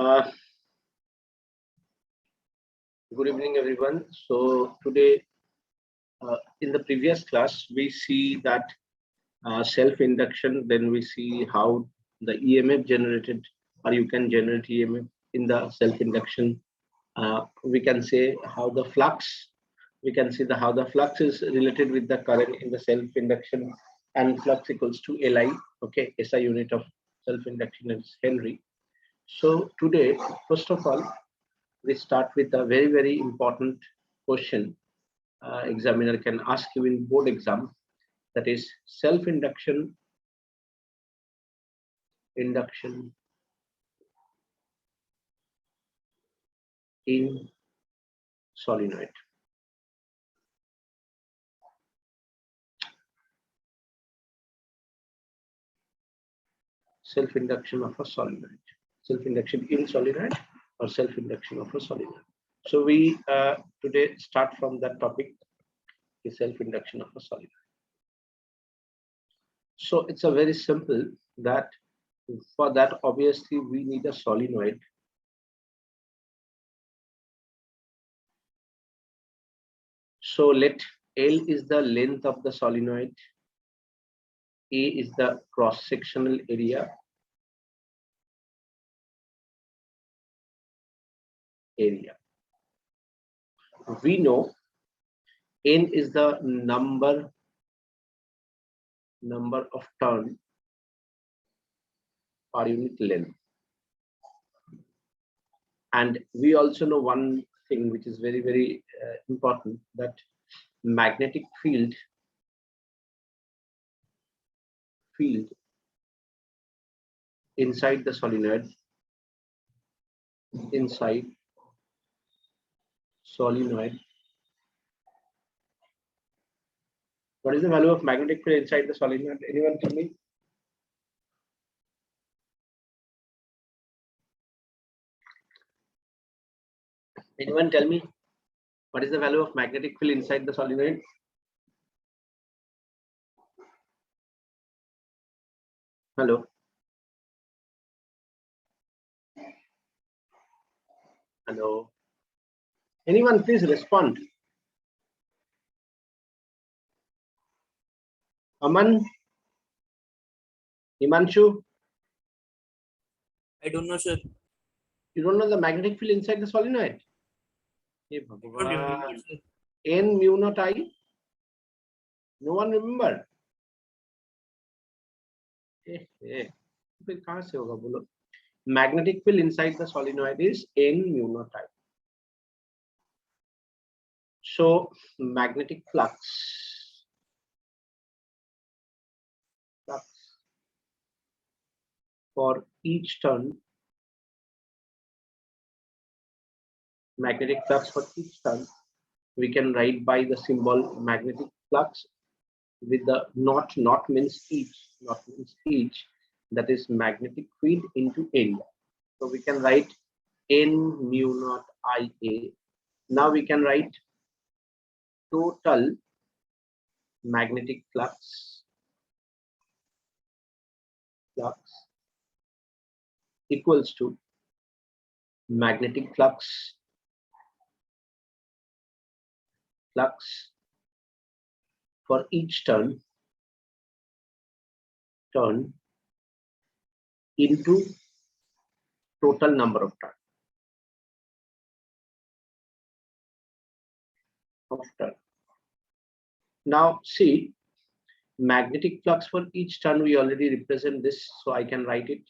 Uh, Good evening, everyone. So today, in the previous class, we see that self-induction. Then we see how the EMF generated, or you can generate EMF in the self-induction. We can say how the flux. We can see how the flux is related with the current in the self-induction, and flux equals to Li. Okay, SI unit of self-induction is Henry. So today, first of all, we start with a very important question examiner can ask you in board exam, that is self-induction induction in solenoid. Self-induction of a solenoid. Self-induction in solenoid or self-induction of a solenoid. So we today start from that topic, the self-induction of a solenoid. So it's a very simple that for that obviously we need a solenoid. So let L is the length of the solenoid, A is the cross-sectional area, we know N is the number of turn per unit length, and we also know one thing which is very important, that magnetic field inside the solenoid, what is the value of magnetic field inside the solenoid? Anyone tell me? Anyone tell me what is the value of magnetic field inside the solenoid? Hello. Hello. Anyone please respond. Aman, Himanshu. I don't know, sir. You don't know the magnetic field inside the solenoid? Hey, Remember, sir. N mu naught I. No one remember? Magnetic field inside the solenoid is N mu naught I. So magnetic flux for each turn, we can write by the symbol magnetic flux with the not means each, that is magnetic field into area. So we can write N mu naught IA. Now we can write total magnetic flux equals to magnetic flux for each turn into total number of turn. Now see, magnetic flux for each turn we already represent this, so I can write it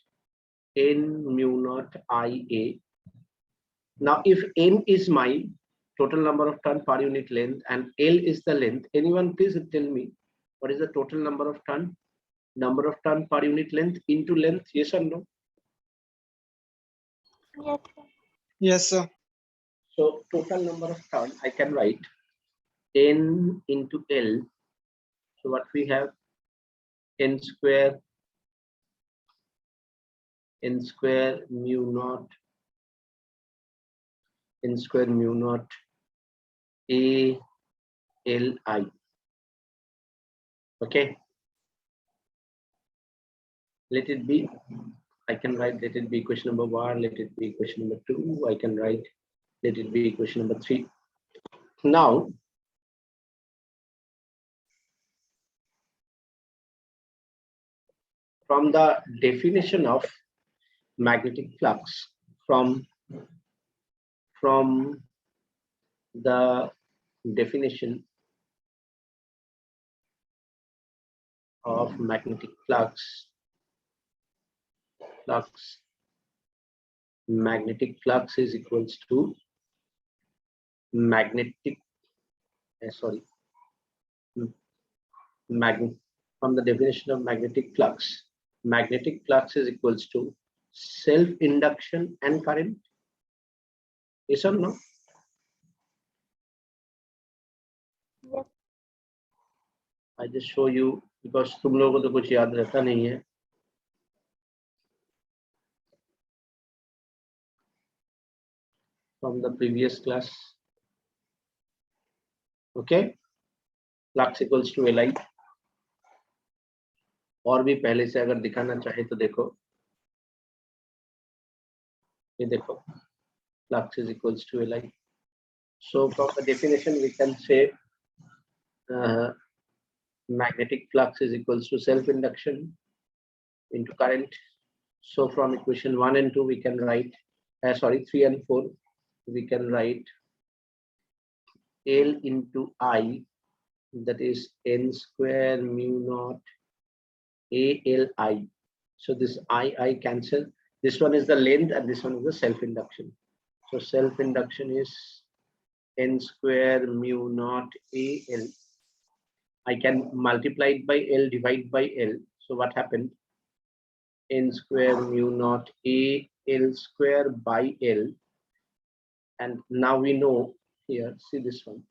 N mu naught IA. Now if N is my total number of turn per unit length and L is the length, anyone please tell me what is the total number of turn per unit length into length? Yes or no? Yes, sir. So total number of turn I can write N into L. So what we have, N square mu naught A L I. Okay, let it be. I can write, let it be equation number 1, let it be equation number 2, I can write, let it be equation number 3. Now, from the definition of magnetic flux, from the definition of magnetic flux, magnetic flux is equals to magnetic, from the definition of magnetic flux is equals to self-induction and current. Yes or no? Yes. I just show you because तुम लोगों को तो कुछ याद रहता नहीं है. From the previous class. Okay. Flux equals to Li. और भी पहले से अगर दिखाना चाहे तो देखो, ये देखो, flux is equals to Li. So from the definition we can say magnetic flux is equals to self-induction into current. So from equation 1 and 2 we can write, 3 and 4 we can write L into I, that is n square mu naught ALI. So this I cancel. This one is the length and this one is the self-induction. So self-induction is n square mu naught AL. I can multiply it by L, divide by L. So what happened? N square mu naught AL square by L. And now we know here, see this one.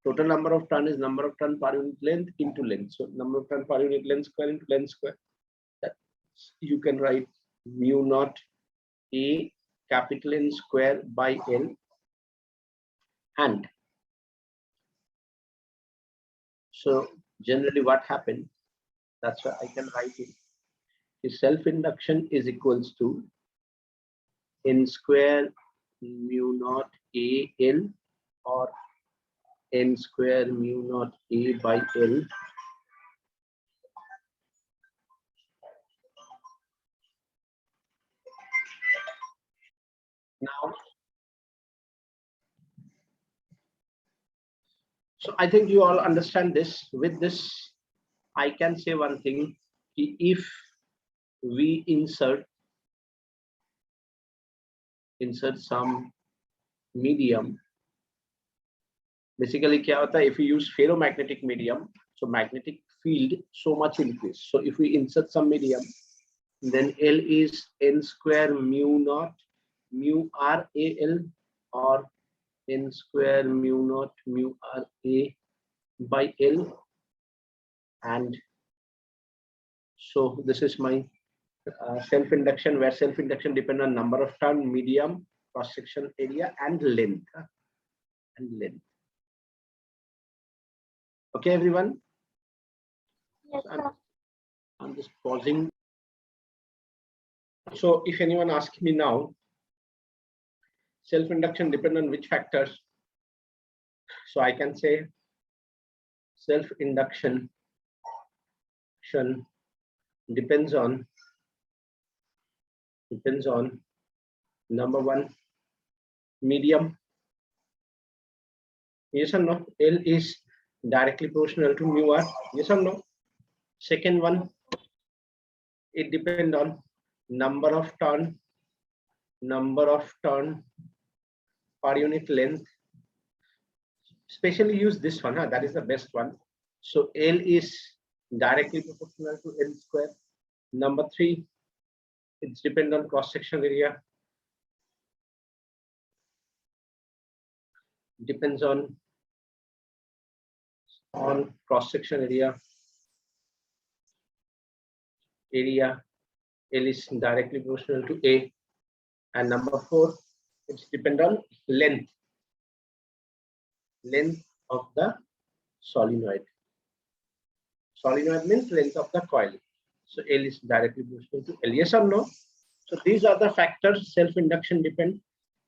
Total number of turn is number of turn per unit length into length. So number of turn per unit length square into length square. That you can write mu naught A capital N square by L. And so generally what happened, that's why I can write it. The self-induction is equals to N square mu naught AL or N square mu naught A by L. Now, so I think you all understand this. With this, I can say one thing. If we insert some medium, basically क्या होता है, if we use ferromagnetic medium, so magnetic field so much increase. So if we insert some medium, then L is n square mu naught mu R A L or n square mu naught mu R A by L. And so this is my self-induction, where self-induction depends on number of turn, medium, cross-section area, and length. Okay, everyone. Yes, sir. I'm just pausing. So if anyone asks me now, self-induction depends on which factors? So I can say self-induction depends on number one, medium. Yes or no? L is directly proportional to mu R. Yes or no? Second one, it depends on number of turn per unit length. Especially use this one, that is the best one. So L is directly proportional to L square. Number 3, it's depend on cross-section area. Depends on cross-section area. L is directly proportional to A. And number 4, it's depend on length of the solenoid. Solenoid means length of the coil. So L is directly proportional to L. Yes or no? So these are the factors self-induction depend.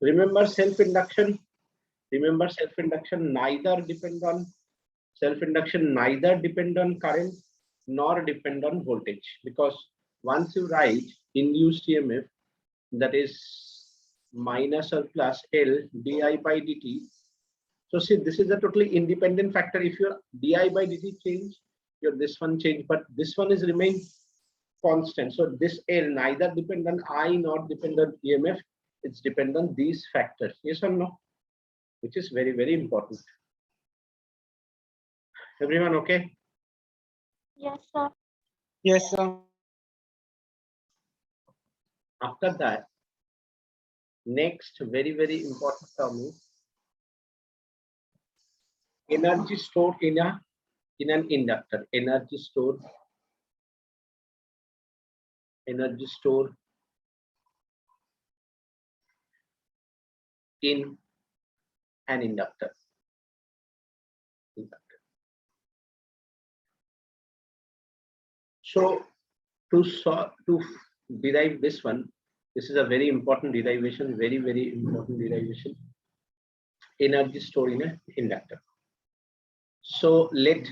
Remember self-induction. Remember self-induction neither depend on current nor depend on voltage, because once you write induced EMF, that is minus or plus L di by dt. So see, this is a totally independent factor. If your di by dt change, your this one change, but this one is remain constant. So this L neither depend on I nor depend on EMF. It's depend on these factors. Yes or no? Which is very, very important. Everyone okay? Yes, sir. Yes, sir. After that, next very, very important term is energy stored in an inductor. Energy stored in an inductor. So to derive this one, this is a very important derivation, very, very important derivation. Energy stored in an inductor. So let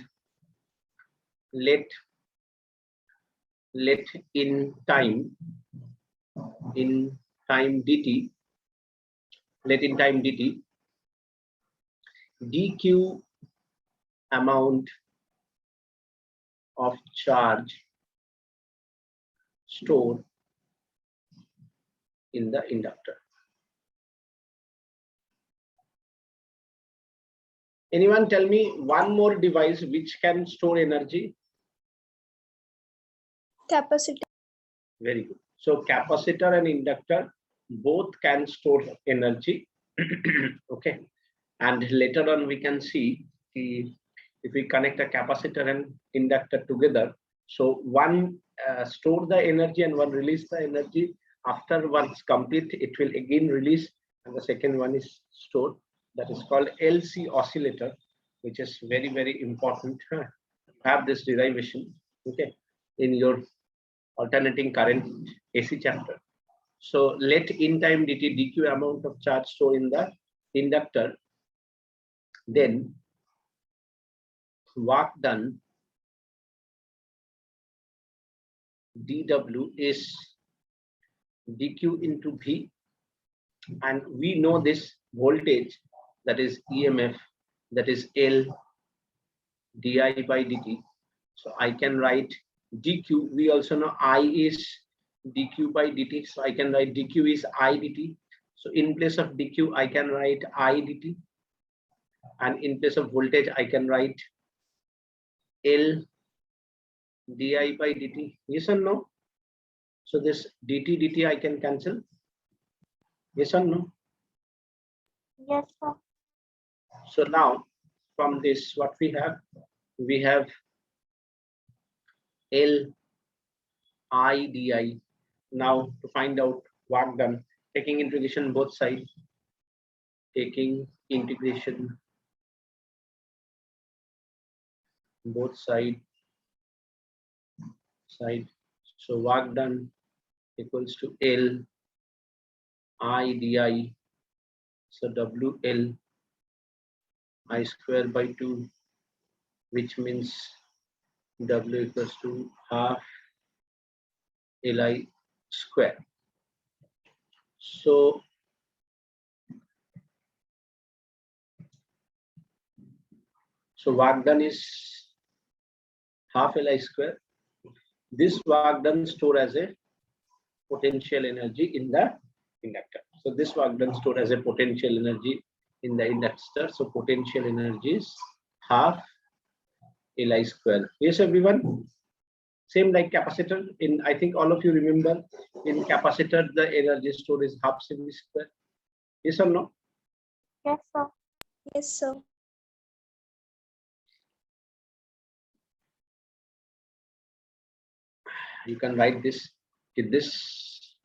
in time dt, let in time dt, dq amount of charge stored in the inductor. Anyone tell me one more device which can store energy? Capacitor. Very good. So capacitor and inductor both can store energy. Okay. And later on we can see if we connect a capacitor and inductor together. So one store the energy and one release the energy. After once complete, it will again release, and the second one is stored. That is called LC oscillator, which is very, very important. Have this derivation, okay, in your alternating current AC chapter. So let in time dt dq amount of charge stored in the inductor, then work done dw is dq into v, and we know this voltage, that is EMF, that is L di by dt. So I can write dq. We also know I is dq by dt, so I can write dq is I dt. So in place of dq I can write I dt, and in place of voltage I can write L di by dt. Yes or no? So this dt I can cancel. Yes or no? Yes, sir. So now from this, what we have L I di. Now to find out work done, taking integration both sides, taking integration both side. So work done equals to L I di. So WL I square by 2, which means W equals to half Li square. So work done is half Li square. This work done stored as a potential energy in the inductor. So this work done stored as a potential energy in the inductor. So potential energy is half Li square. Yes, everyone. Same like capacitor. In I think all of you remember, in capacitor the energy stored is half CV square. Yes or no? Yes, sir. Yes, sir. You can write this. This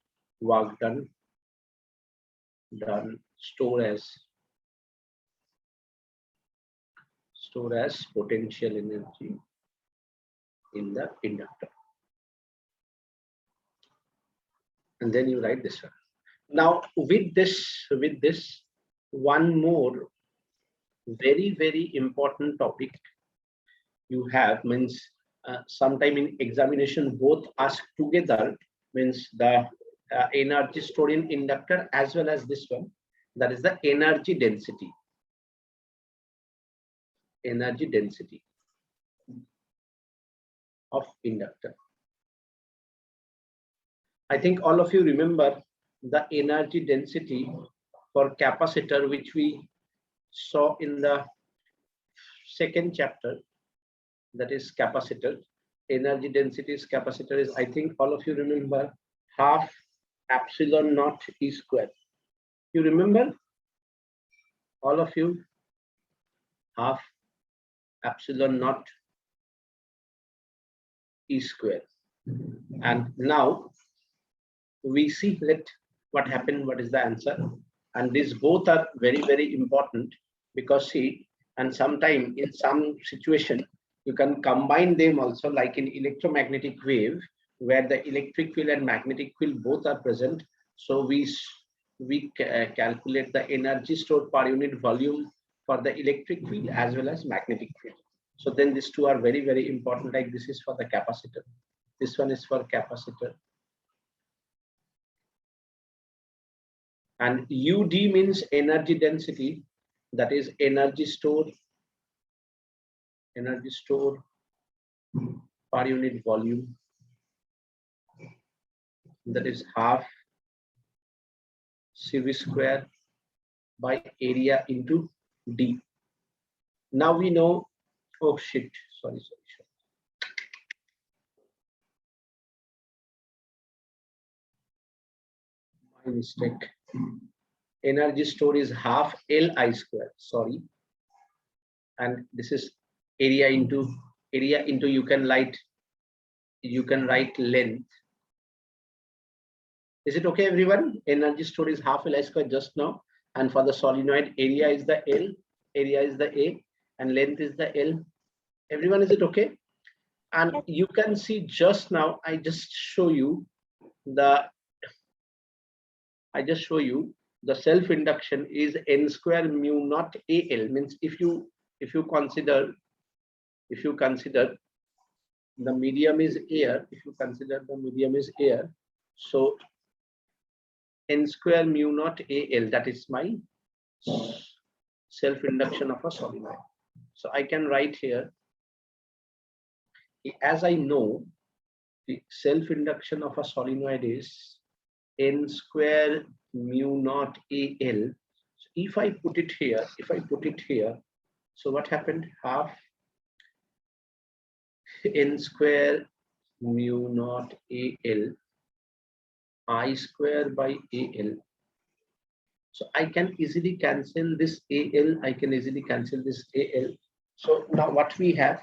work done stored as potential energy in the inductor. and then you write this one. Now with this, one more very important topic you have, means sometime in examination both ask together, means the energy stored in inductor as well as this one, that is the energy density. Energy density of inductor. I think all of you remember the energy density for capacitor, which we saw in the second chapter, that is capacitor. Energy density is capacitor is, I think all of you remember, half epsilon naught E square. You remember, all of you? Half epsilon naught E square. And now we see what happened, what is the answer. And these both are very important, because see, and sometime in some situation you can combine them also, like in electromagnetic wave, where the electric field and magnetic field both are present. So we calculate the energy stored per unit volume for the electric field as well as magnetic field. So then these two are very important. Like this is for the capacitor, this one is for capacitor. And UD means energy density, that is energy stored per unit volume, that is half CV square by area into D. Now we know, oh shit, sorry. My mistake. Energy stored is half Li square, sorry. And this is area into you can write length. Is it okay, everyone? Energy stored is half Li square just now, and for the solenoid, area is the L, area is the A, and length is the L. Everyone, is it okay? And you can see just now, I just show you the self-induction is n square mu naught AL. Means if you consider the medium is air, so n square mu naught AL, that is my self-induction of a solenoid. So I can write here, as I know, the self-induction of a solenoid is n square mu naught AL. So if I put it here, so what happened? Half n square mu naught AL I square by AL. So I can easily cancel this AL, So now what we have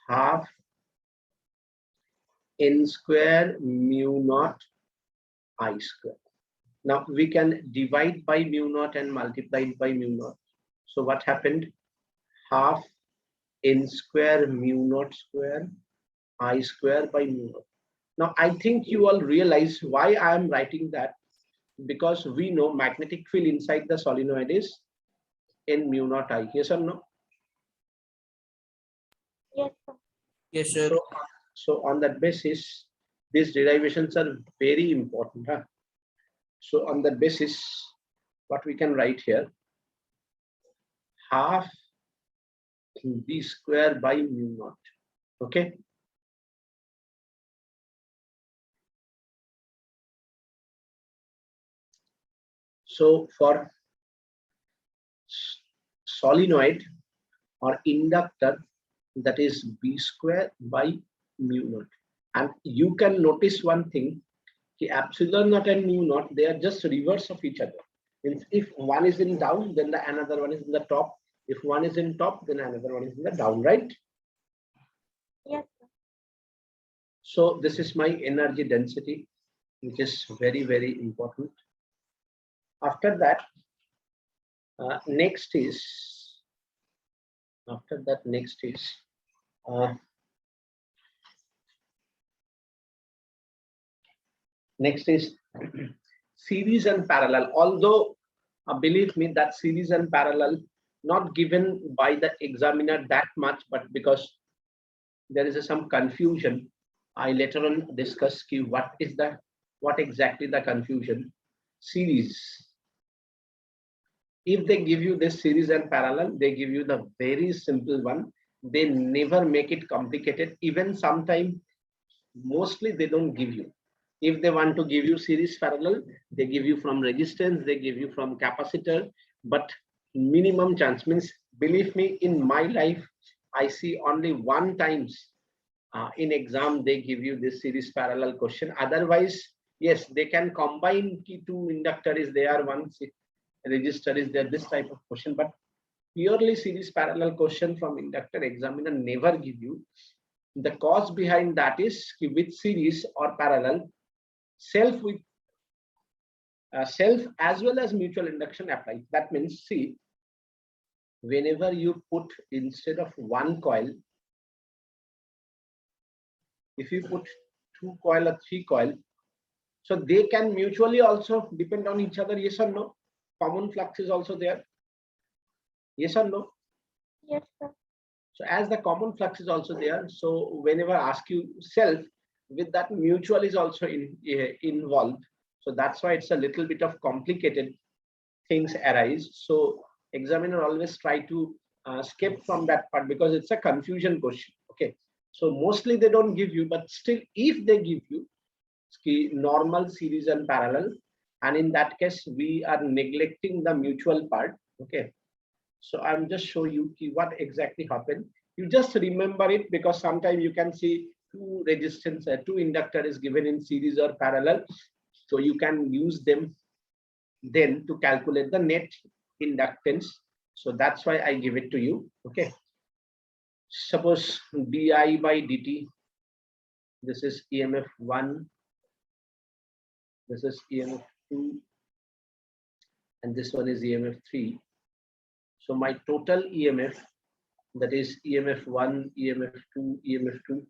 half n square mu naught I square. Now we can divide by mu naught and multiply it by mu naught. So what happened? Half n square mu naught square I square by mu naught. Now I think you all realize why I am writing that, because we know magnetic field inside the solenoid is n mu naught I. Yes or no? Yes, sir. Yes, sir. So on that basis, these derivations are very important. Huh? So on that basis, what we can write here, half b square by mu naught. Okay. So for solenoid or inductor, that is b square by mu naught. And you can notice one thing, the epsilon naught and mu naught, they are just reverse of each other. Means if one is in down, then the another one is in the top. If one is in top, then another one is in the down, right? Yes, sir. So this is my energy density, which is very important. After that, next is Next is series and parallel. Although believe me that series and parallel not given by the examiner that much, but because there is some confusion, I later on discuss what exactly the confusion. Series, if they give you this series and parallel, they give you the very simple one. They never make it complicated. Even sometimes, mostly they don't give you. If they want to give you series parallel, they give you from resistance, they give you from capacitor, but minimum chance means, believe me, in my life, I see only one times in exam they give you this series parallel question. Otherwise, yes, they can combine key two inductor is there, one register is there, this type of question, but purely series parallel question from inductor examiner never give you. The cause behind that is with series or parallel, self as well as mutual induction apply. That means, see, whenever you put instead of one coil, if you put two coil or three coil, so they can mutually also depend on each other, yes or no? Common flux is also there, yes or no? Yes, sir. So as the common flux is also there, so whenever I ask you self, with that mutual is also involved. So that's why it's a little bit of complicated things arise. So examiner always try to skip from that part because it's a confusion question. Okay, so mostly they don't give you, but still if they give you normal, series and parallel, and in that case we are neglecting the mutual part. Okay, so I'm just show you what exactly happened. You just remember it because sometimes you can see two resistance, two inductor is given in series or parallel. So you can use them then to calculate the net inductance. So that's why I give it to you. Okay. Suppose di by dt, this is EMF 1, this is EMF 2, and this one is EMF 3. So my total EMF, that is EMF 1, EMF 2, EMF 2.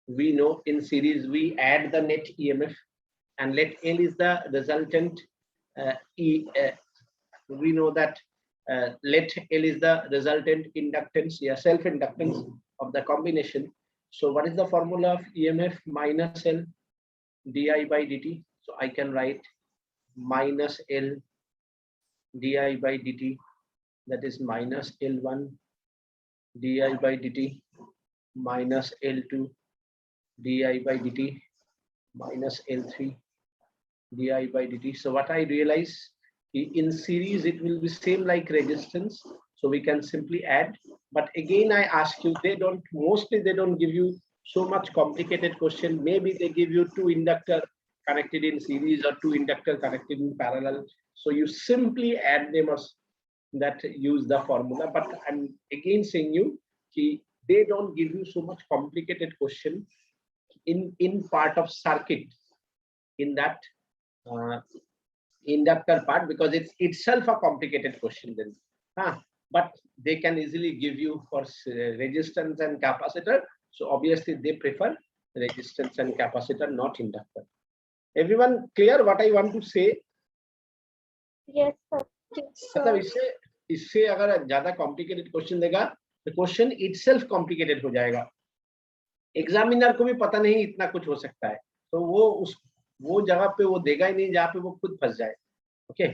We know in series we add the net EMF, and let L is the resultant we know that let L is the resultant inductance, yeah, self inductance of the combination. So what is the formula of EMF minus L di by dt? So I can write minus L di by dt, that is minus L1 di by dt minus L2 di by dt minus L3 di by dt. So what I realize, in series it will be same like resistance, so we can simply add. But again I ask you, they don't, mostly they don't give you so much complicated question. Maybe they give you two inductor connected in series or two inductor connected in parallel, so you simply add them or that use the formula. But I'm again saying you, they don't give you so much complicated question in part of circuit, in that inductor part, because it's itself a complicated question then. But they can easily give you for resistance and capacitor. So obviously they prefer resistance and capacitor, not inductor. Everyone clear what I want to say? Yes, sir. मतलब इससे अगर ज्यादा complicated question देगा तो question itself complicated हो जाएगा, examiner को भी पता नहीं इतना कुछ हो सकता है, तो वो जगह पे वो देगा ही नहीं जहाँ पे वो खुद फंस जाए. Okay,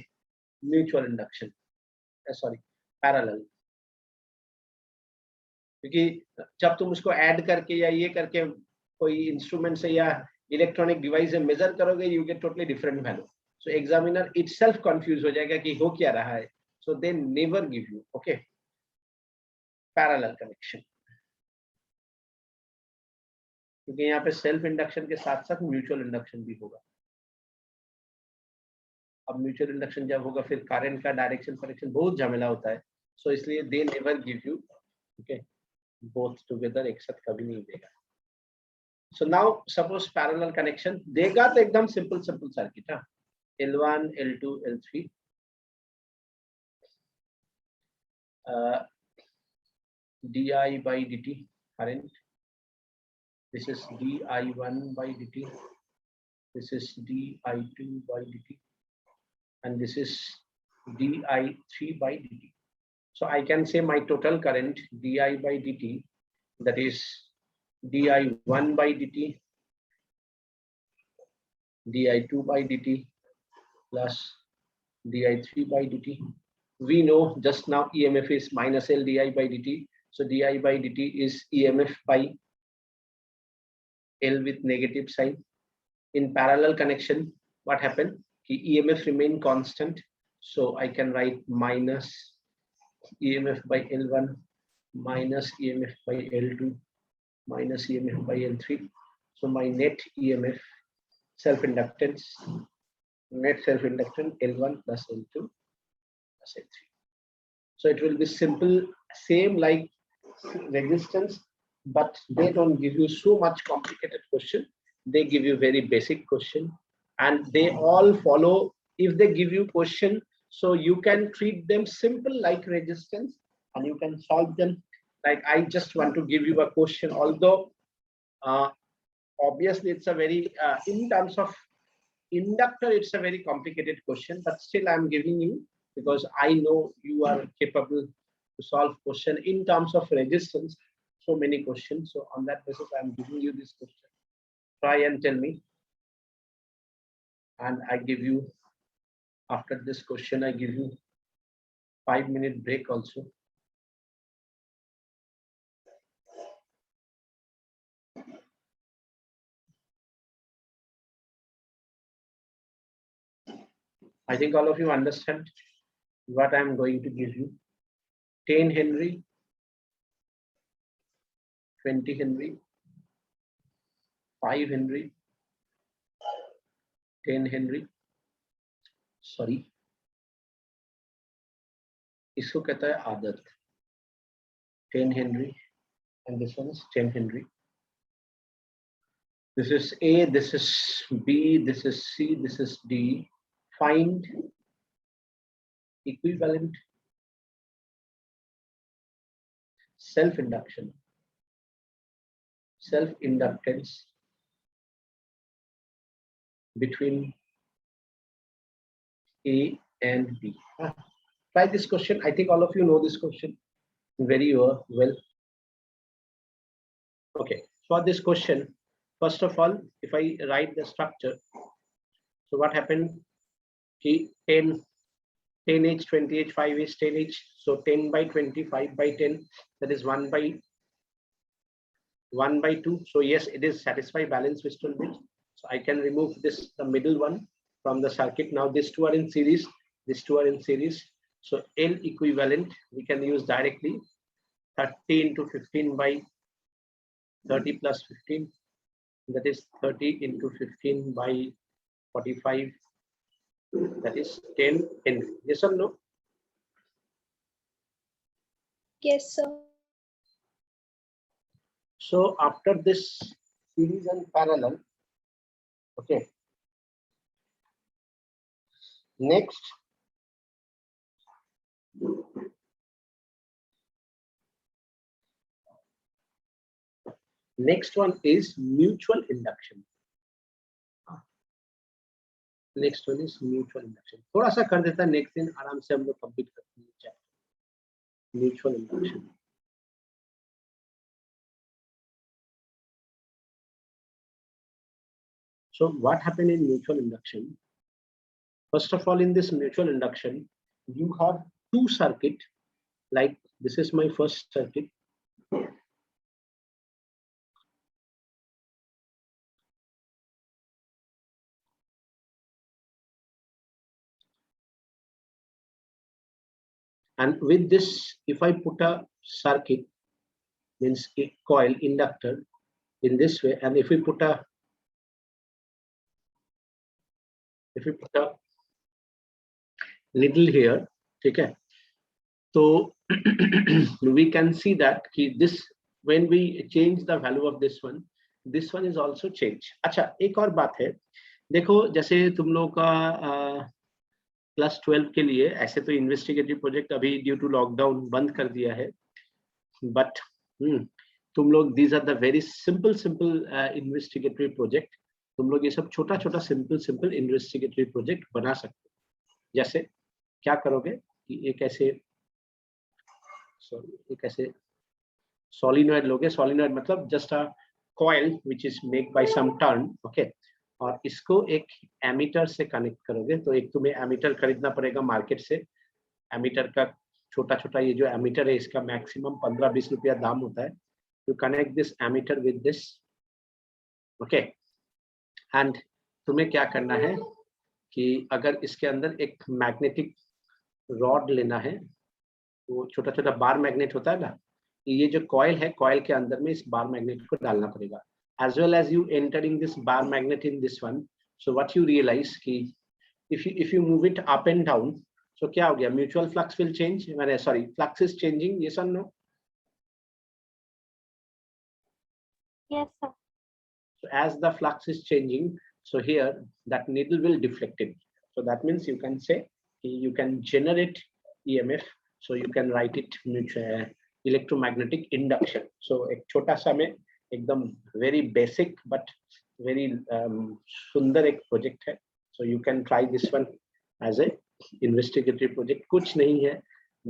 mutual induction, sorry parallel, क्योंकि जब तुम उसको ऐड करके या ये करके कोई इंस्ट्रूमेंट से या इलेक्ट्रॉनिक डिवाइस से मेजर करोगे, you get totally different value. So examiner itself confuse हो जाएगा कि हो क्या रहा है. So they never give you okay parallel connection, क्योंकि यहाँ पे सेल्फ इंडक्शन के साथ साथ म्यूचुअल इंडक्शन भी होगा. अब म्यूचुअल इंडक्शन जब होगा फिर करंट का डायरेक्शन करेक्शन बहुत झमेला होता है. सो इसलिए दे never give you okay both together, एक साथ कभी नहीं देगा. So now suppose parallel connection देगा तो एकदम simple circuit. L1, L2, L3, di by dt current, this is di1 by dt, This is di2 by dt, and this is di3 by dt. So I can say my total current di by dt, that is di1 by dt, di2 by dt plus di3 by dt. We know just now EMF is minus L di by dt. So di by dt is EMF by L with negative sign. In parallel connection, what happened? The EMF remain constant. So I can write minus EMF by L1 minus EMF by L2 minus EMF by L3. So my net EMF self-inductance, net self-inductance L1 plus L2 plus L3. So it will be simple, same like resistance, but they don't give you so much complicated question. They give you very basic question, and they all follow. If they give you question, so you can treat them simple like resistance, and you can solve them. Like I just want to give you a question, although obviously it's a very in terms of inductor, it's a very complicated question, but still I'm giving you because I know you are capable to solve question in terms of resistance. So many questions. So on that basis, I'm giving you this question. Try and tell me. And I give you, after this question, I give you 5-minute break also. I think all of you understand what I'm going to give you. 10 Henry, 20 Henry, 5 Henry, 10 Henry, sorry, इसको कहता है आदत, 10 Henry, and this one is 10 Henry. This is A, this is B, this is C, this is D. Find equivalent self-induction, self-inductance between A and B. Try this question. I think all of you know this question very well. Okay, for this question, first of all, if I write the structure, so what happened? 10H, 20H, 5H, 10H. So 10 by 25 by 10, that is 1 by 2. So yes, it is satisfy balance Wheatstone bridge. So I can remove this, the middle one from the circuit. Now these two are in series. These two are in series. So L equivalent we can use directly. 30 into 15 by 30 plus 15. That is 30 into 15 by 45. That is 10 Henry. Yes or no? Yes, sir. So after this series and parallel, okay. Next, next one is mutual induction. Next one is mutual induction. थोड़ा सा कर देता next दिन आराम से हम लोग complete करते हैं chapter. Mutual induction. So what happened in mutual induction? First of all, in this mutual induction, you have two circuit. Like this is my first circuit. And with this, if I put a circuit, means a coil inductor in this way, and if we put a needle here, okay, so we can see that this, when we change the value of this one is also changed. अच्छा, एक और बात है, देखो जैसे तुम लोग का क्लास 12 के लिए ऐसे तो इन्वेस्टिगेटिव प्रोजेक्ट अभी ड्यू टू लॉकडाउन बंद कर दिया है, बट तुम लोग, these are the very simple investigative project, तुम लोग ये सब छोटा छोटा सिंपल इन्वेस्टिगेटरी प्रोजेक्ट बना सकते हो। जैसे क्या करोगे कि एक ऐसे सोलिनॉइड लोगे। सोलिनॉइड मतलब just a coil which is made by some turn, okay, और इसको एक एमीटर से कनेक्ट करोगे। तो एक तुम्हें एमीटर खरीदना पड़ेगा मार्केट से। एमीटर का छोटा छोटा ये जो एमीटर है इसका मैक्सिमम 15-20 रुपया दाम होता है। You connect this ammeter with this, okay, and तुम्हें क्या करना है कि अगर इसके अंदर एक मैग्नेटिक रॉड लेना है, वो छोटा छोटा बार मैग्नेट होता है ना, ये जो कॉइल है, कॉइल के अंदर में इस बार मैग्नेट को डालना पड़ेगा। As well as you entering this bar magnet in this one, so what you realize कि if you move it up and down, so क्या हो गया, म्यूचुअल फ्लक्स विल चेंज, मैंने sorry flux is changing, yes और no? Yes, sir. So as the flux is changing, so here that needle will deflect it. So that means you can say you can generate EMF. So you can write it electromagnetic induction. So एक छोटा सा में एकदम very basic but very सुंदर एक project है. So you can try this one as a investigatory project. कुछ नहीं है,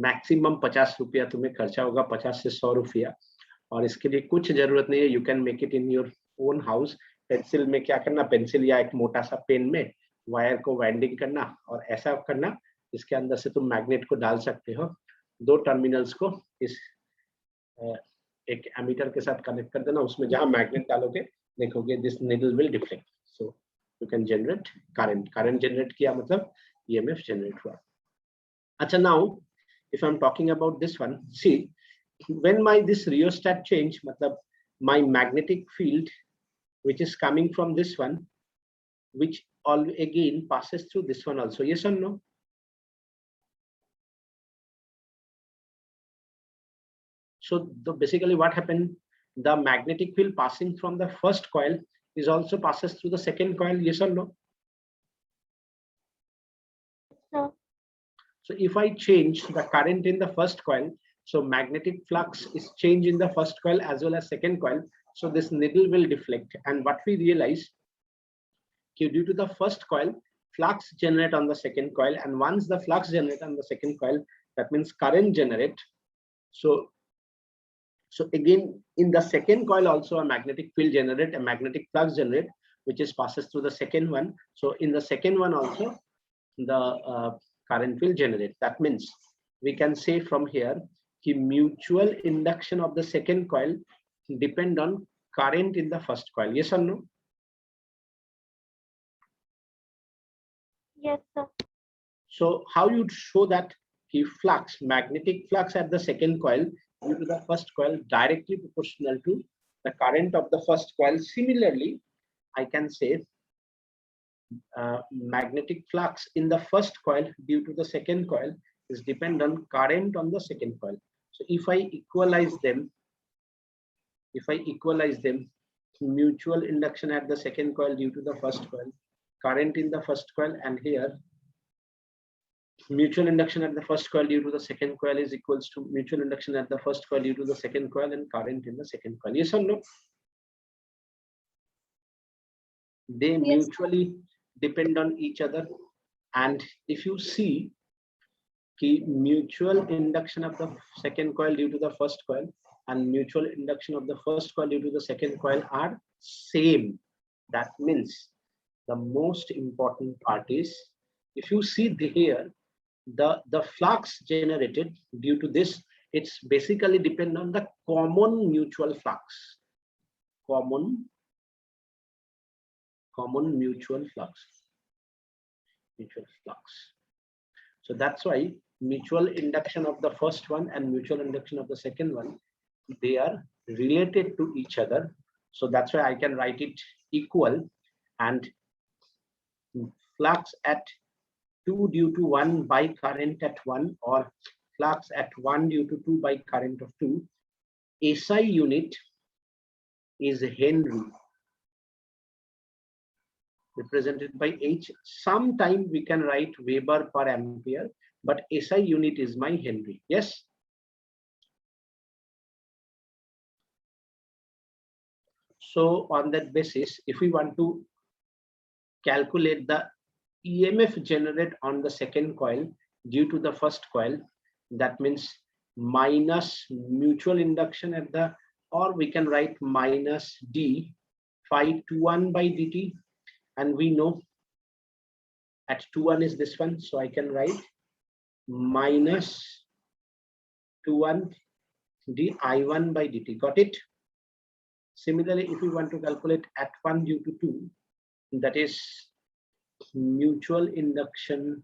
maximum 50 रुपया तुम्हें खर्चा होगा, 50 से 100 रुपया, और इसके लिए कुछ जरूरत नहीं है। You can make it in your own house. Pencil में क्या करना, पेंसिल या एक मोटा सा पेन में वायर को वाइंडिंग करना और ऐसा करना, इसके अंदर से तुम मैग्नेट को डाल सकते हो। 2 टर्मिनल्स को इस एक एमीटर के साथ कनेक्ट कर देना। उसमें जहां मैग्नेट डालोगे देखोगे this needle will deflect, so you can generate current. Current generate किया मतलब ईएमएफ जनरेट हुआ। अच्छा, now if I am talking about this one, see when this rheostat change, matlab my magnetic field which is coming from this one, which all again passes through this one also, yes or no? So basically what happened, the magnetic field passing from the first coil is also passes through the second coil, yes or no? No. So if I change the current in the first coil, so magnetic flux is changed in the first coil as well as second coil, so this needle will deflect. And what we realize, due to the first coil, flux generate on the second coil, and once the flux generate on the second coil, that means current generate. So again in the second coil also a magnetic field generate, a magnetic flux generate, which is passes through the second one. So in the second one also the current will generate. That means we can say from here the mutual induction of the second coil depend on current in the first coil, yes or no? Yes, sir. So how you show that the flux, magnetic flux at the second coil due to the first coil directly proportional to the current of the first coil. Similarly, I can say magnetic flux in the first coil due to the second coil is depend on current on the second coil. So if I equalize them, mutual induction at the second coil due to the first coil, current in the first coil, and here mutual induction at the first coil due to the second coil is equals to mutual induction at the first coil due to the second coil and current in the second coil. Yes or no? They Yes. mutually depend on each other. And if you see the mutual induction of the second coil due to the first coil and mutual induction of the first coil due to the second coil are same, that means the most important part is, if you see here, the flux generated due to this, it's basically depend on the common mutual flux, common mutual flux. So that's why mutual induction of the first one and mutual induction of the second one, they are related to each other. So that's why I can write it equal, and flux at 2 due to 1 by current at 1, or flux at 1 due to 2 by current of 2, SI unit is Henry, represented by H. Sometime we can write Weber per ampere, but SI unit is my Henry. Yes. So on that basis, if we want to calculate the EMF generated on the second coil due to the first coil. That means minus mutual induction at the, or we can write minus d phi 2 by dt, and we know at 2 is this one, so I can write minus 2 d I1 by dt. Got it? Similarly, if we want to calculate at 1 due to 2, that is mutual induction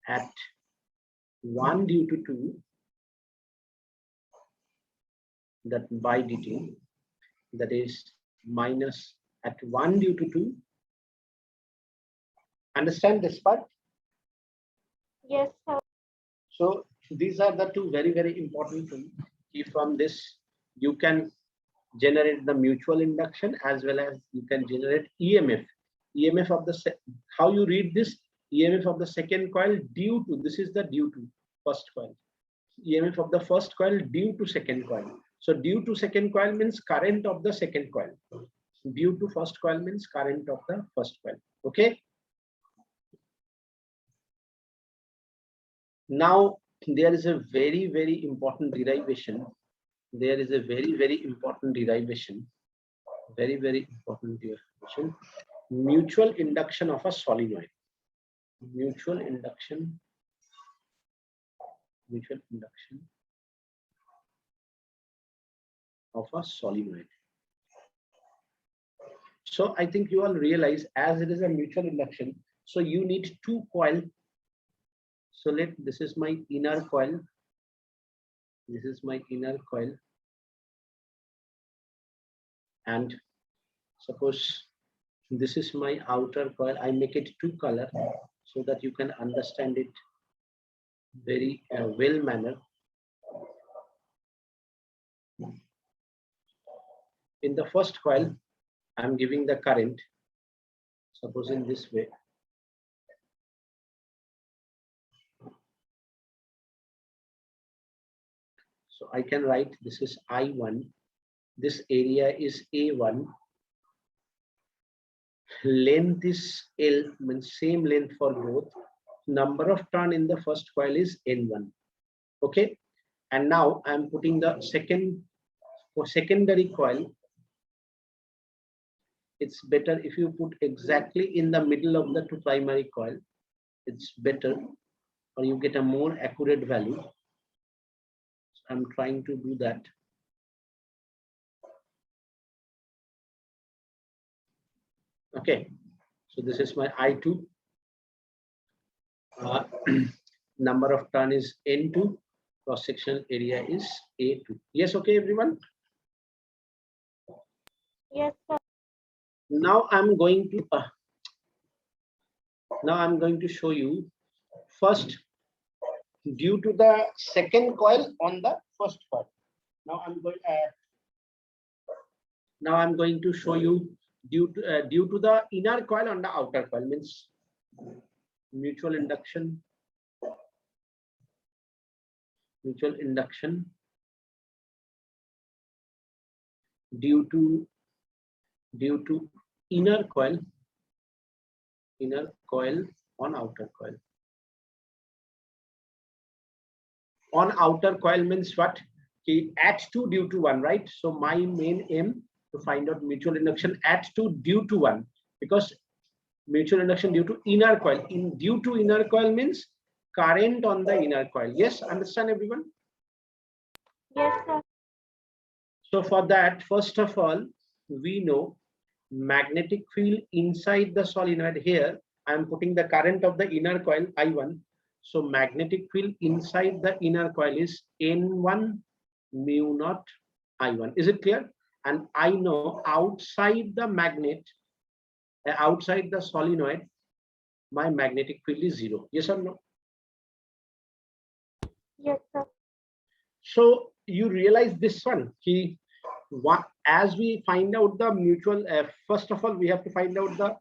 at 1 due to 2, that by dt, that is minus at 1 due to 2. Understand this part? Yes, sir. So these are the two very, very important things. If from this you can generate the mutual induction as well as you can generate EMF. EMF of the, how you read this? EMF of the second coil due to, this is the due to first coil. EMF of the first coil due to second coil. So due to second coil means current of the second coil. Due to first coil means current of the first coil. Okay. Now there is a very, very important derivation. There is a very, very important derivation. Very, very important derivation. Mutual induction of a solenoid. Mutual induction. Mutual induction of a solenoid. So I think you all realize, as it is a mutual induction, so you need two coil. So this is my inner coil. This is my inner coil. And suppose this is my outer coil. I make it two color so that you can understand it very well manner. In the first coil, I'm giving the current, suppose in this way. So I can write this is I1, this area is A1, length is L, means same length for both. Number of turn in the first coil is N1. Okay, and now I'm putting the secondary coil. It's better if you put exactly in the middle of the two primary coil. It's better, or you get a more accurate value. So I'm trying to do that. Okay, so this is my I2. Number of turn is N2. Cross sectional area is A2. Yes, okay, everyone. Yes, sir. Now I'm going to show you first due to the second coil on the first coil. Now I'm going to show you due to the inner coil on the outer coil, means mutual induction. Mutual induction due to inner coil on outer coil. On outer coil means what? At 2 due to 1, right? So my main aim to find out mutual induction at 2 due to 1, because mutual induction due to inner coil. Due to inner coil means current on the inner coil. Yes, understand everyone? Yes, sir. So for that, first of all, we know magnetic field inside the solenoid. Here I am putting the current of the inner coil I1. So magnetic field inside the inner coil is N1 mu naught I1. Is it clear? And I know outside the magnet, outside the solenoid, my magnetic field is 0. Yes or no? Yes, sir. So you realize this one. As we find out the mutual, first of all, we have to find out the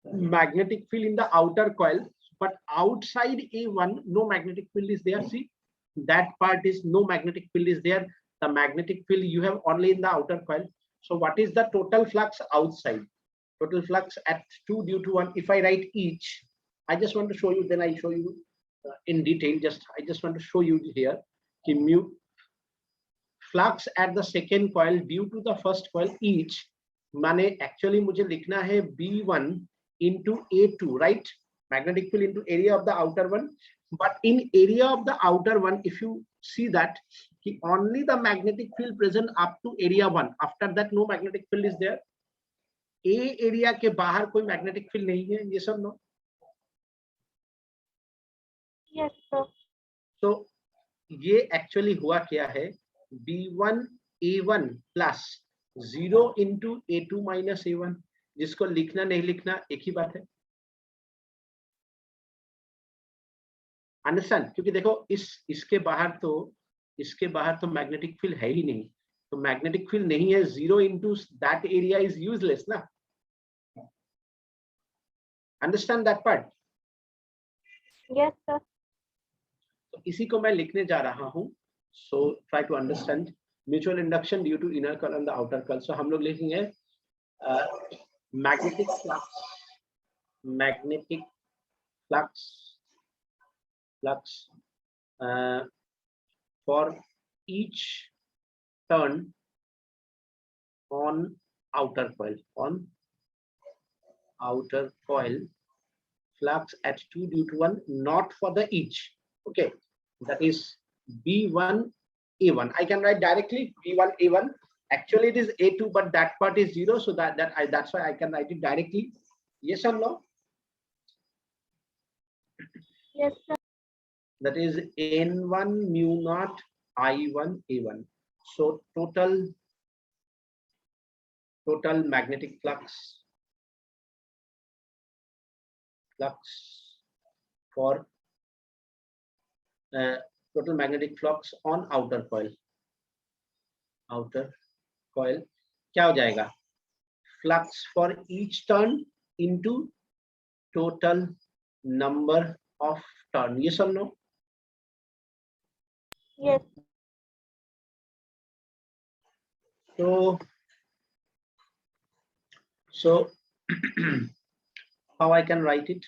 magnetic field in the outer coil. But outside A1, no magnetic field is there. See, that part is no magnetic field is there. The magnetic field you have only in the outer coil. So what is the total flux outside? total flux at 2 due to 1. If I write each, I just want to show you, then I show you in detail. I just want to show you here कि mu flux at the second coil due to the first coil each, माने actually मुझे लिखना है B1 into A2, right? Magnetic field into area of the outer one. But in area of the outer one, if you see that only the magnetic field present up to area 1. After that, no magnetic field is there. A area के बाहर कोई magnetic field नहीं है. Yes or no? Yes, sir. So ये actually हुआ क्या है? B1 A1 plus 0 into A2 minus A1, जिसको लिखना नहीं लिखना एक ही बात है. अंडरस्टैंड? क्योंकि देखो इसके बाहर तो मैग्नेटिक फील्ड है ही नहीं, तो मैग्नेटिक फील्ड नहीं है, 0 into that area is useless ना. Understand that part? Yes, sir. तो इसी को मैं लिखने जा रहा हूं. So try to understand. Mutual induction due to inner coil and the outer coil. So हम लोग लिखेंगे magnetic flux for each turn on outer coil, flux at 2 due to 1, not for the each. Okay, that is B1 A1. I can write directly B1 A1. Actually it is A2, but that part is 0, so that's why I can write it directly. Yes or no? Yes, sir. That is N1 mu naught I1 A1. So total magnetic flux for total magnetic flux on outer coil क्या हो जाएगा? Flux for each turn into total number of turn. Yes or no? Yes. So how I can write it?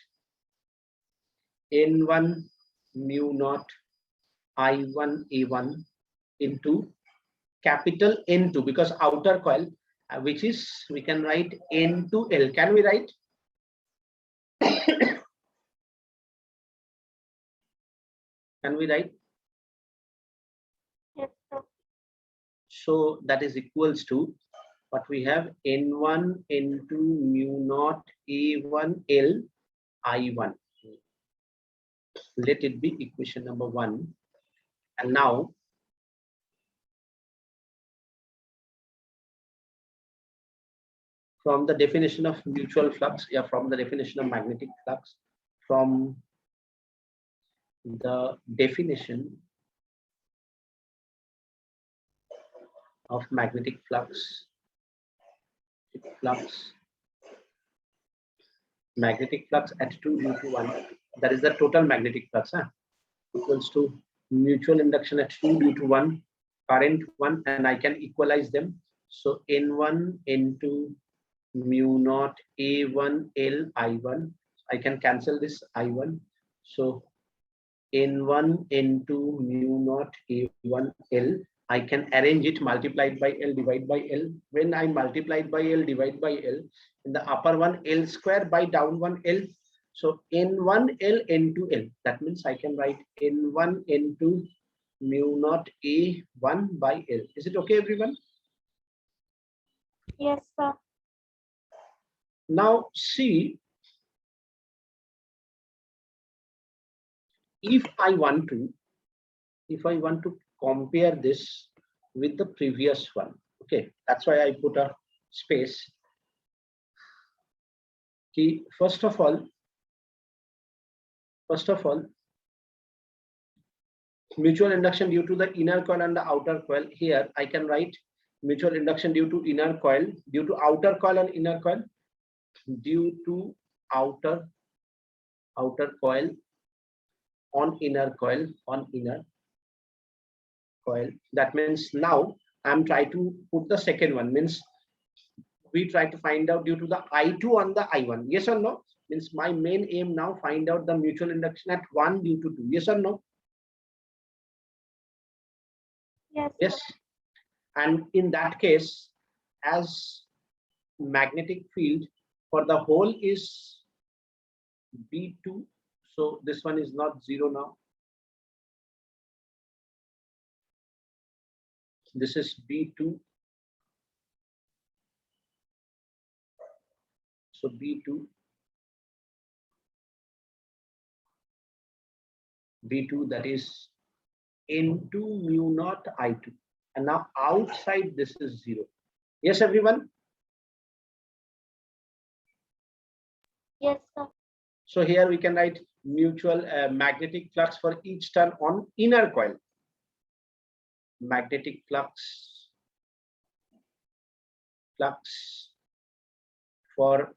N1 mu naught I1 A1 into capital N2, because outer coil, which is, we can write N2L. Can we write? Can we write? Yes, sir. So that is equals to what we have, N1 N2 mu naught A1 L I1. Let it be equation number 1. And now from the definition of mutual flux, from the definition of magnetic flux, from the definition of magnetic flux, magnetic flux at 2 due to 1, that is the total magnetic flux, equals to mutual induction at 2 due to 1, current 1, and I can equalize them. So N1 N2 mu naught A1 L I1. I can cancel this I1. So N1 N2 mu naught A1 L. I can arrange it multiplied by L divided by L. When I multiply it by L divided by L, in the upper one L square by down one L. So N1 L N2 L. That means I can write N1 N2 mu naught A1 by L. Is it okay, everyone? Yes, sir. Now see, if I want to compare this with the previous one, okay, that's why I put a space. Okay, first of all, mutual induction due to the inner coil and the outer coil. Here I can write mutual induction due to inner coil, due to outer coil and inner coil, due to outer coil on inner coil, That means now I'm trying to put the second one, means we try to find out due to the I2 on the I1. Yes or no? Means my main aim now, find out the mutual induction at 1 due to 2. Yes or no? Yes, Yes. sir. And in that case, as magnetic field for the whole is B2, so this one is not 0 now. This is B2. So B2, that is into mu naught I2. And now outside this is 0. Yes, everyone? Yes, sir. So here we can write mutual magnetic flux for each turn on inner coil. Magnetic flux for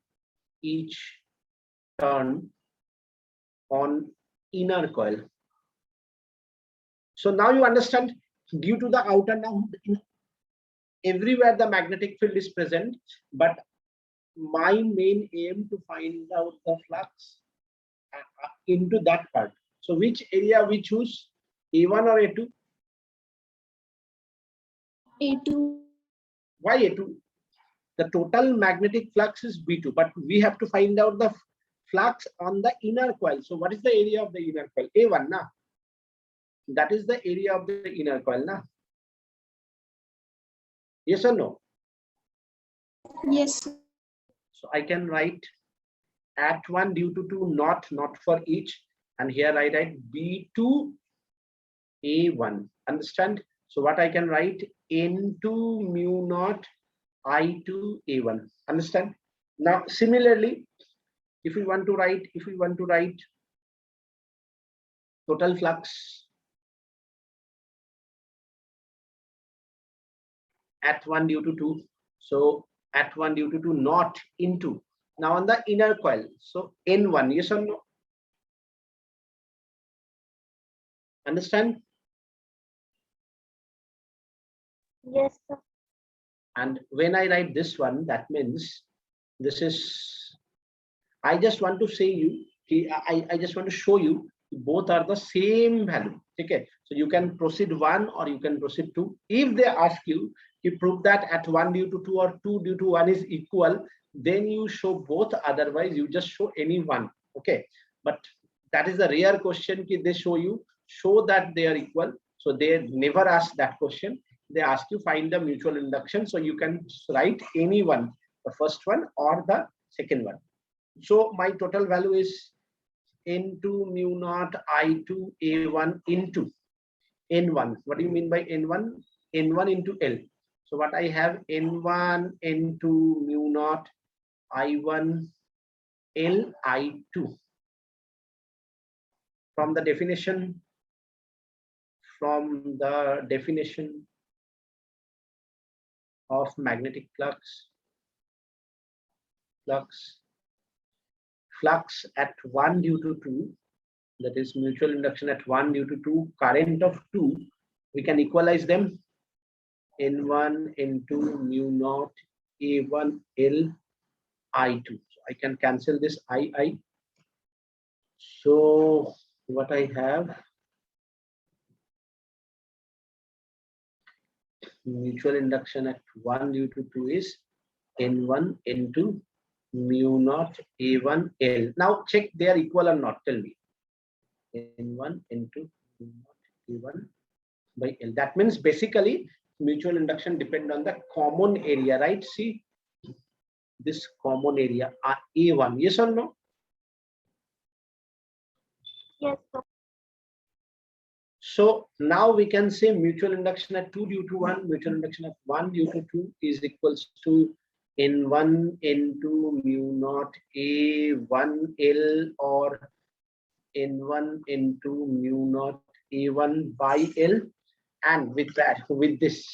each turn on inner coil. So now you understand, due to the outer, now everywhere the magnetic field is present, but my main aim to find out the flux into that part. So which area we choose, A1 or A2? A2. Why A2? The total magnetic flux is B2, but we have to find out the flux on the inner coil. So what is the area of the inner coil? A1, na? That is the area of the inner coil, na? Yes or no? Yes. So I can write at 1 due to 2, not for each. And here I write B2 A1. Understand? So what I can write, N2 mu naught I2 A1. Understand? Now similarly, if we want to write total flux at 1 due to 2, so at 1 due to 2 not into, now on the inner coil, so N1. Yes or no? Understand? Yes, sir. And when I write this one, that means this is, I just want to say you, I just want to show you both are the same value. Okay, so you can proceed 1 or you can proceed 2. If they ask you prove that at 1 due to 2 or 2 due to 1 is equal, then you show both, otherwise you just show any one. Okay, but that is a rare question. They show that they are equal, so they never ask that question. They ask you find the mutual induction, so you can write any one, the first one or the second one. So my total value is N2 mu naught I2 A1 into N1. What do you mean by N1? N1 into L. So what I have, N1 N2 mu naught I1 L I2. From the definition of magnetic flux at 1 due to 2, that is mutual induction at 1 due to 2, current of 2, we can equalize them. N1 N2 mu naught A1 L I2. So I can cancel this I. So what I have, mutual induction at 1 due to 2 is N1 N2 mu naught A1 L. Now check they are equal or not. Tell me. N1 N2 mu naught A1 by L. That means basically mutual induction depend on the common area, right? See this common area A1. Yes or no? Yes, sir. So now we can say mutual induction at 2 due to 1, mutual induction at 1 due to 2 is equals to N1 N2 mu naught A1 L or N1 N2 mu naught A1 by L. And with that, with this,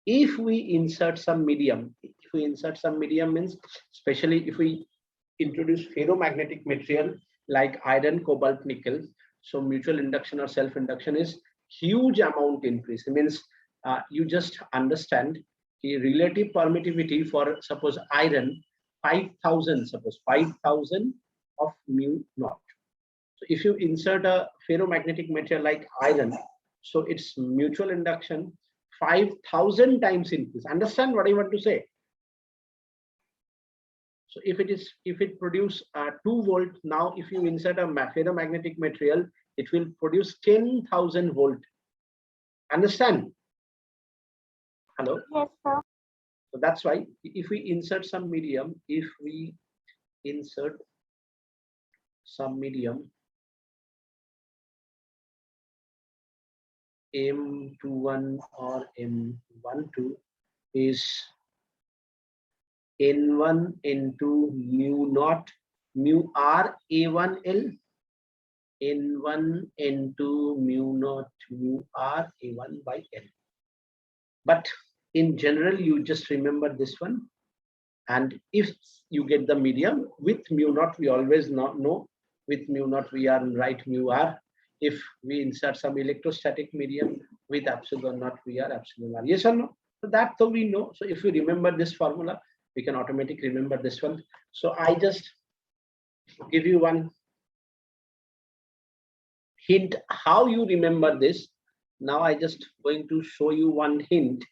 if we insert some medium, means especially if we introduce ferromagnetic material like iron, cobalt, nickel, so mutual induction or self induction is huge amount increase. It means you just understand relative permittivity for suppose iron 5,000, suppose 5,000 of mu naught. So if you insert a ferromagnetic material like iron, so its mutual induction 5,000 times increase. Understand what I want to say? So if it produce 2 volt, now if you insert a ferromagnetic material, it will produce 10,000 volt. Understand? Hello? Yes, sir. So that's why if we insert some medium, if we insert some medium M21 or M12 is N1 into mu naught mu R A1L, N1 into mu naught mu R A1 by L. But in general, you just remember this one. And if you get the medium with mu naught, we always know with mu naught we are right mu R. If we insert some electrostatic medium with epsilon naught, we are epsilon R. Yes or no? So that though we know. So if we remember this formula, we can automatically remember this one. So I just give you one hint how you remember this. Now I just going to show you one hint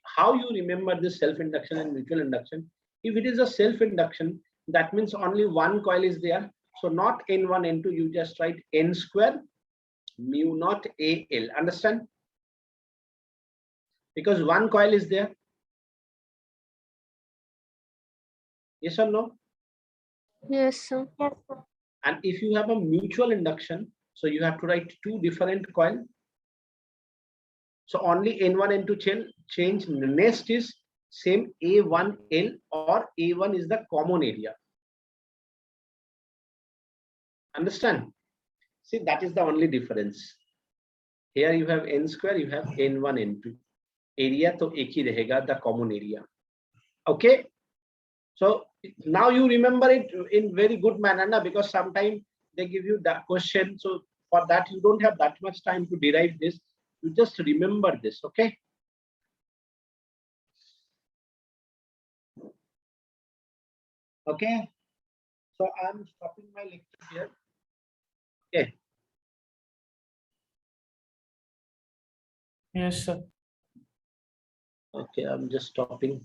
how you remember this self-induction and mutual induction. If it is a self-induction, that means only one coil is there. So not N1, N2, you just write N square mu naught AL. Understand? Because one coil is there. Yes or no? Yes, sir. Yes, sir. And if you have a mutual induction, so you have to write 2 different coil. So only N1, N2 change. Next is same A1L, or A1 is the common area. Understand? See, that is the only difference. Here you have N square, you have N1, N2. Area to ek hi rahega, the common area. Okay. So now you remember it in very good manner, na, because sometimes they give you that question. So for that, you don't have that much time to derive this. You just remember this, okay? Okay. So I'm stopping my lecture here. Okay. Yes, sir. Okay, I'm just stopping.